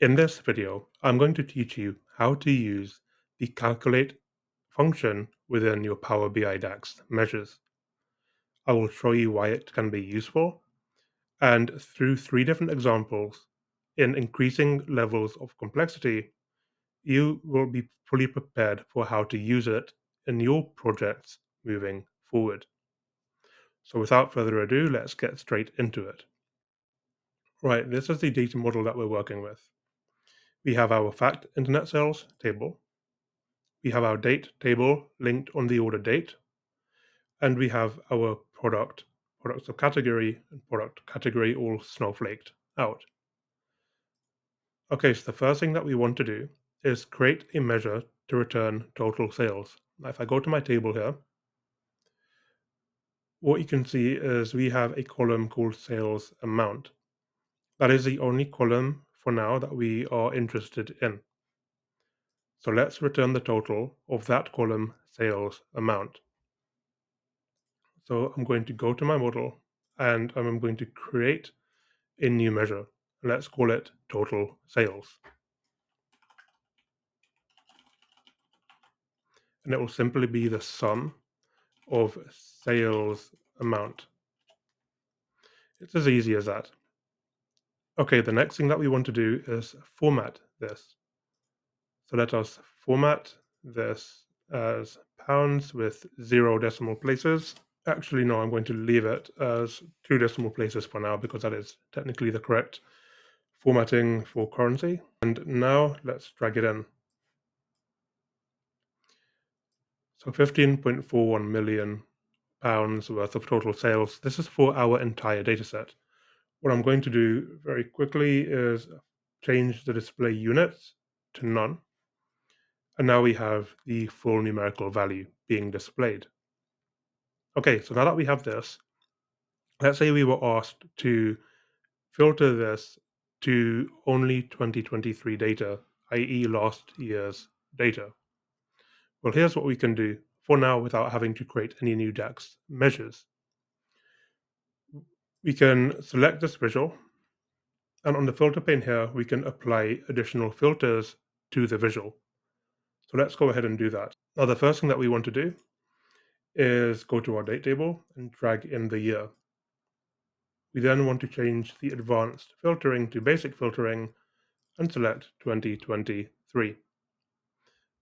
In this video, I'm going to teach you how to use the calculate function within your Power BI DAX measures. I will show you why it can be useful, and through 3 different examples in increasing levels of complexity, you will be fully prepared for how to use it in your projects moving forward. So without further ado, let's get straight into it. Right, this is the data model that we're working with. We have our fact internet sales table. We have our date table linked on the order date, and we have our products of category, and product category all snowflaked out. Okay, so the first thing that we want to do is create a measure to return total sales. Now, if I go to my table here, what you can see is we have a column called sales amount. That is the only column for now that we are interested in. So let's return the total of that column sales amount. So I'm going to go to my model and I'm going to create a new measure. Let's call it total sales. And it will simply be the sum of sales amount. It's as easy as that. Okay, the next thing that we want to do is format this. So let us format this as pounds with 0 decimal places. Actually, no, I'm going to leave it as 2 decimal places for now because that is technically the correct formatting for currency. And now let's drag it in. So 15.41 million pounds worth of total sales. This is for our entire data set. What I'm going to do very quickly is change the display units to none. And now we have the full numerical value being displayed. Okay, so now that we have this, let's say we were asked to filter this to only 2023 data, i.e. last year's data. Well, here's what we can do for now without having to create any new DAX measures. We can select this visual, and on the filter pane here, we can apply additional filters to the visual. So let's go ahead and do that. Now, the first thing that we want to do is go to our date table and drag in the year. We then want to change the advanced filtering to basic filtering and select 2023.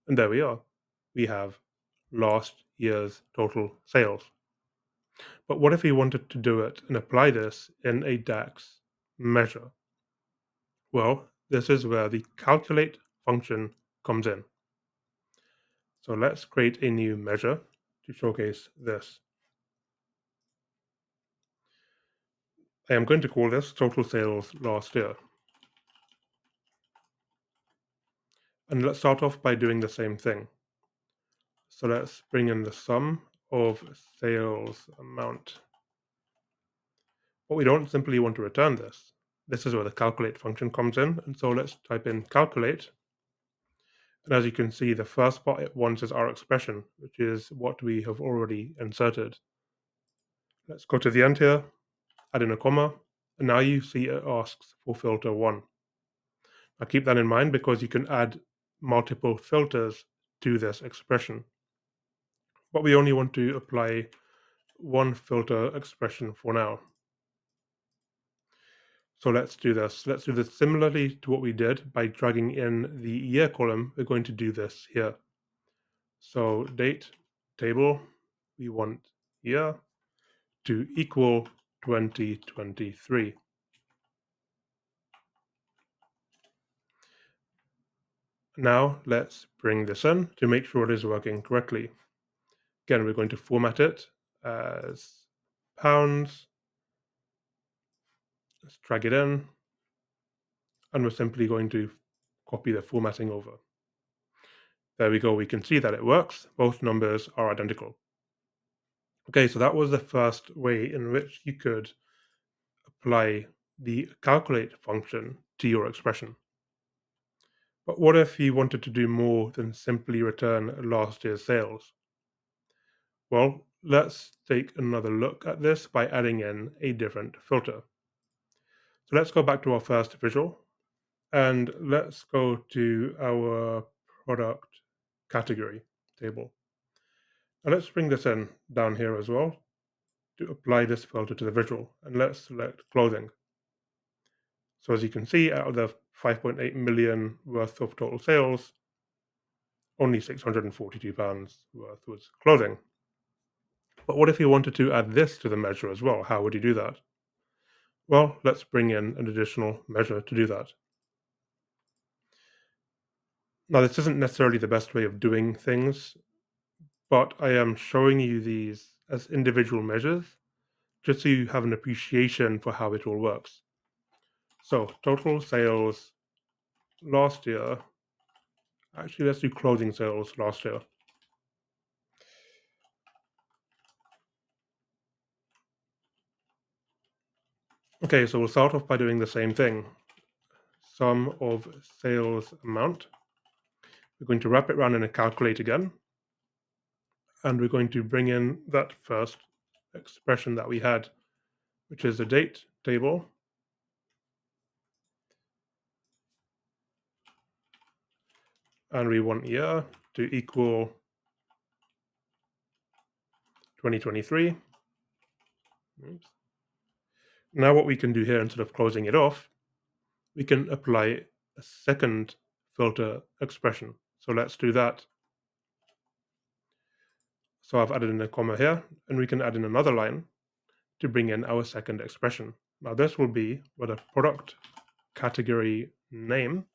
And there we are. We have last year's total sales. But what if we wanted to do it and apply this in a DAX measure? Well, this is where the calculate function comes in. So let's create a new measure to showcase this. I am going to call this total sales last year. And let's start off by doing the same thing. So let's bring in the sum of sales amount. But we don't simply want to return this. This is where the calculate function comes in. And so let's type in calculate. And as you can see, the first part it wants is our expression, which is what we have already inserted. Let's go to the end here, add in a comma, and now you see it asks for filter 1. Now keep that in mind because you can add multiple filters to this expression. But we only want to apply one filter expression for now. So let's do this. Let's do this similarly to what we did by dragging in the year column. We're going to do this here. So date table, we want year to equal 2023. Now let's bring this in to make sure it is working correctly. Again, we're going to format it as pounds. Let's drag it in. And we're simply going to copy the formatting over. There we go. We can see that it works. Both numbers are identical. Okay, so that was the first way in which you could apply the calculate function to your expression. But what if you wanted to do more than simply return last year's sales? Well, let's take another look at this by adding in a different filter. So let's go back to our first visual, And let's go to our product category table. And let's bring this in down here as well to apply this filter to the visual. And let's select clothing. So as you can see, out of the 5.8 million worth of total sales, only £642 worth was clothing. But what if you wanted to add this to the measure as well? How would you do that? Well, let's bring in an additional measure to do that. Now, this isn't necessarily the best way of doing things, but I am showing you these as individual measures just so you have an appreciation for how it all works. So, total sales last year. Actually, let's do clothing sales last year. Okay, so we'll start off by doing the same thing. Sum of sales amount. We're going to wrap it around in a calculate again, and we're going to bring in that first expression that we had, which is the date table. And we want year to equal 2023. Oops. Now what we can do here, instead of closing it off, we can apply a second filter expression. So let's do that. So I've added in a comma here, and we can add in another line to bring in our second expression. Now this will be where the product category name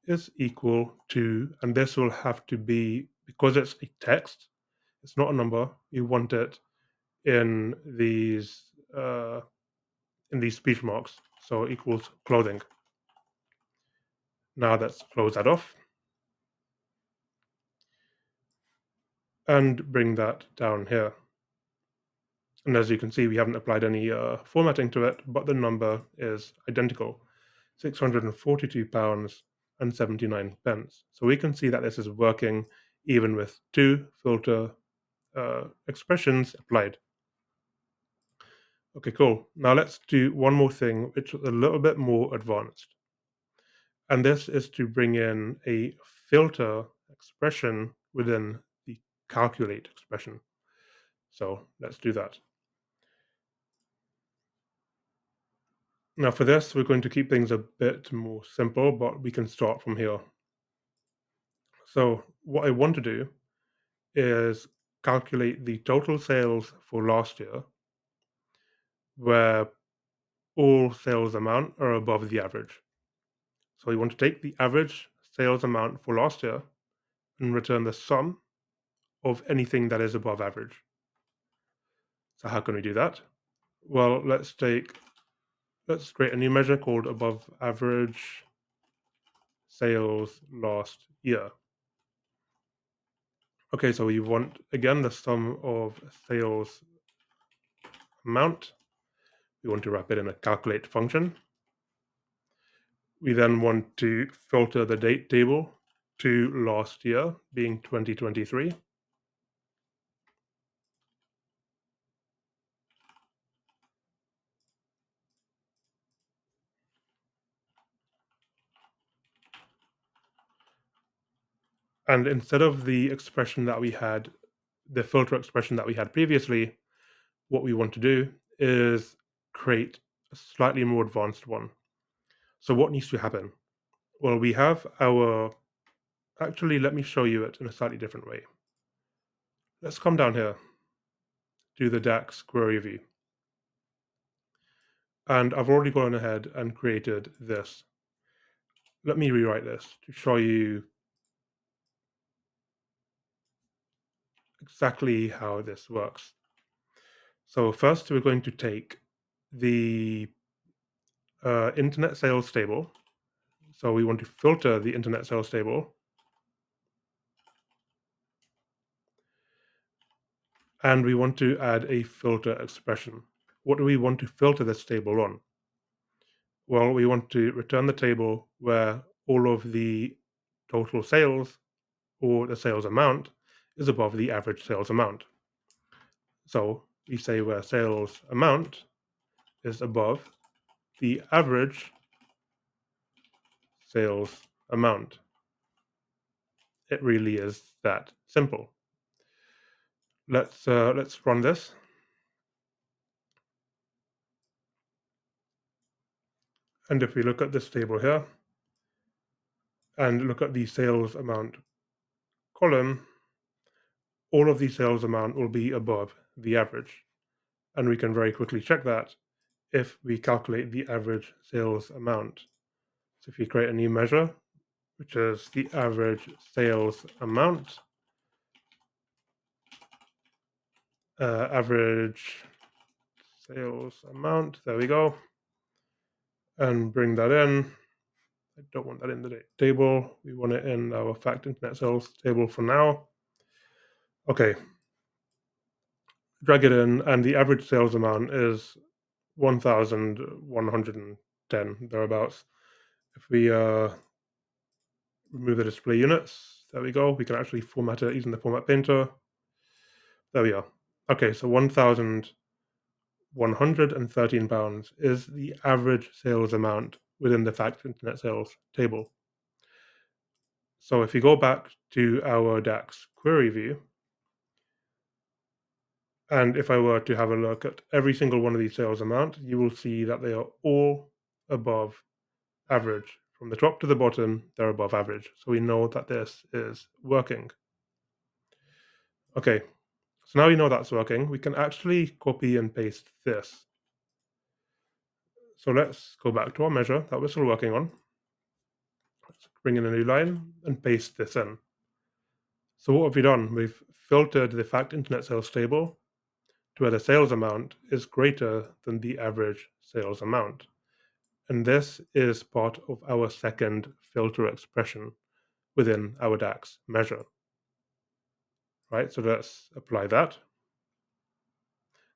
is equal to, and this will have to be, because it's a text, it's not a number, you want it in these speech marks, so equals clothing. Now let's close that off and bring that down here. And as you can see, we haven't applied any formatting to it, but the number is identical, £642 and 79 pence. So we can see that this is working even with two filter expressions applied. Okay, cool. Now let's do one more thing, which is a little bit more advanced. And this is to bring in a filter expression within the calculate expression. So let's do that. Now for this, we're going to keep things a bit more simple, but we can start from here. So what I want to do is calculate the total sales for last year, where all sales amount are above the average. So we want to take the average sales amount for last year and return the sum of anything that is above average. So how can we do that? Well, let's create a new measure called above average sales last year. Okay, so we want again the sum of sales amount. We want to wrap it in a calculate function. We then want to filter the date table to last year, being 2023. And instead of the expression that we had, the filter expression that we had previously, what we want to do is create a slightly more advanced one. So what needs to happen? Well, we have our, actually, let me show you it in a slightly different way. Let's come down here to the DAX query view. And I've already gone ahead and created this. Let me rewrite this to show you exactly how this works. So first, we're going to take the internet sales table. So we want to filter the internet sales table, and we want to add a filter expression. What do we want to filter this table on? Well, we want to return the table where all of the total sales or the sales amount is above the average sales amount. So we say where sales amount is above the average sales amount. It really is that simple. Let's run this. And if we look at this table here and look at the sales amount column, all of the sales amount will be above the average. And we can very quickly check that if we calculate the average sales amount. So if you create a new measure, which is the average sales amount, average sales amount, there we go, and bring that in. I don't want that in the table. We want it in our fact internet sales table for now. Okay, drag it in, and the average sales amount is 1,110 thereabouts. If we remove the display units, there we go. We can actually format it using the format painter. There we are. Okay, so 1,113 pounds is the average sales amount within the fact internet sales table. So if you go back to our DAX query view, and if I were to have a look at every single one of these sales amount, you will see that they are all above average. From the top to the bottom, they're above average. So we know that this is working. Okay, so now we know that's working. We can actually copy and paste this. So let's go back to our measure that we're still working on. Let's bring in a new line and paste this in. So what have we done? We've filtered the fact internet sales table to where the sales amount is greater than the average sales amount. And this is part of our second filter expression within our DAX measure. Right, so let's apply that.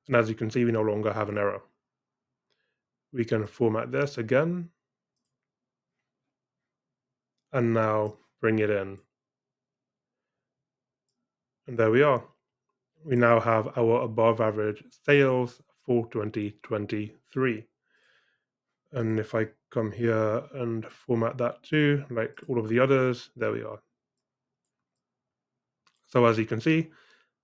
And as you can see, we no longer have an error. We can format this again. And now bring it in. And there we are. We now have our above average sales for 2023. And if I come here and format that too, like all of the others, there we are. So as you can see,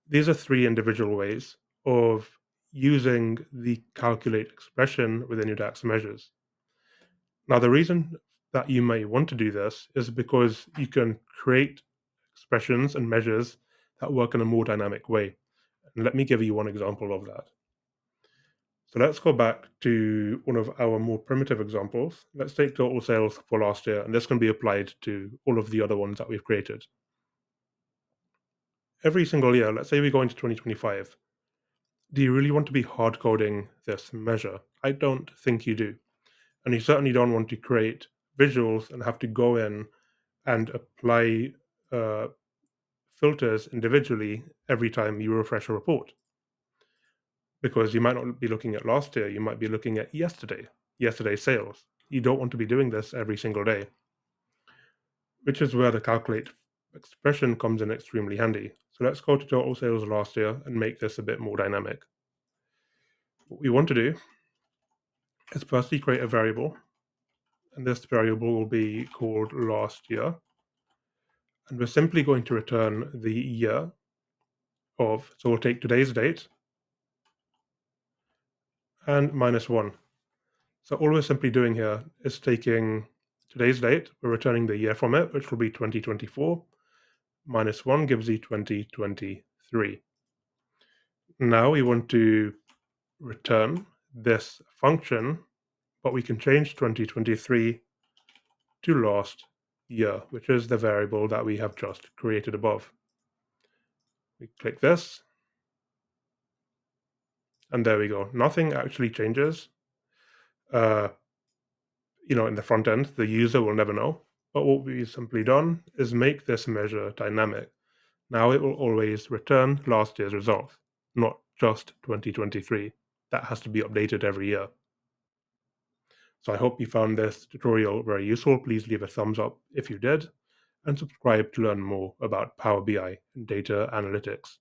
these are three individual ways of using the calculate expression within your DAX measures. Now, the reason that you may want to do this is because you can create expressions and measures that work in a more dynamic way. And let me give you one example of that. So let's go back to one of our more primitive examples. Let's take total sales for last year, and this can be applied to all of the other ones that we've created. Every single year, let's say we go into 2025, do you really want to be hard coding this measure? I don't think you do. And you certainly don't want to create visuals and have to go in and apply filters individually every time you refresh a report. Because you might not be looking at last year, you might be looking at yesterday's sales. You don't want to be doing this every single day, which is where the calculate expression comes in extremely handy. So let's go to total sales last year and make this a bit more dynamic. What we want to do is firstly create a variable, and this variable will be called last year. And we're simply going to return the year of, so we'll take today's date and -1. So all we're simply doing here is taking today's date, we're returning the year from it, which will be 2024, -1 gives you 2023. Now we want to return this function, but we can change 2023 to last year, which is the variable that we have just created above. We click this, and there we go. Nothing actually changes. In the front end, the user will never know. But what we've simply done is make this measure dynamic. Now it will always return last year's results, not just 2023. That has to be updated every year. So I hope you found this tutorial very useful. Please leave a thumbs up if you did, and subscribe to learn more about Power BI and data analytics.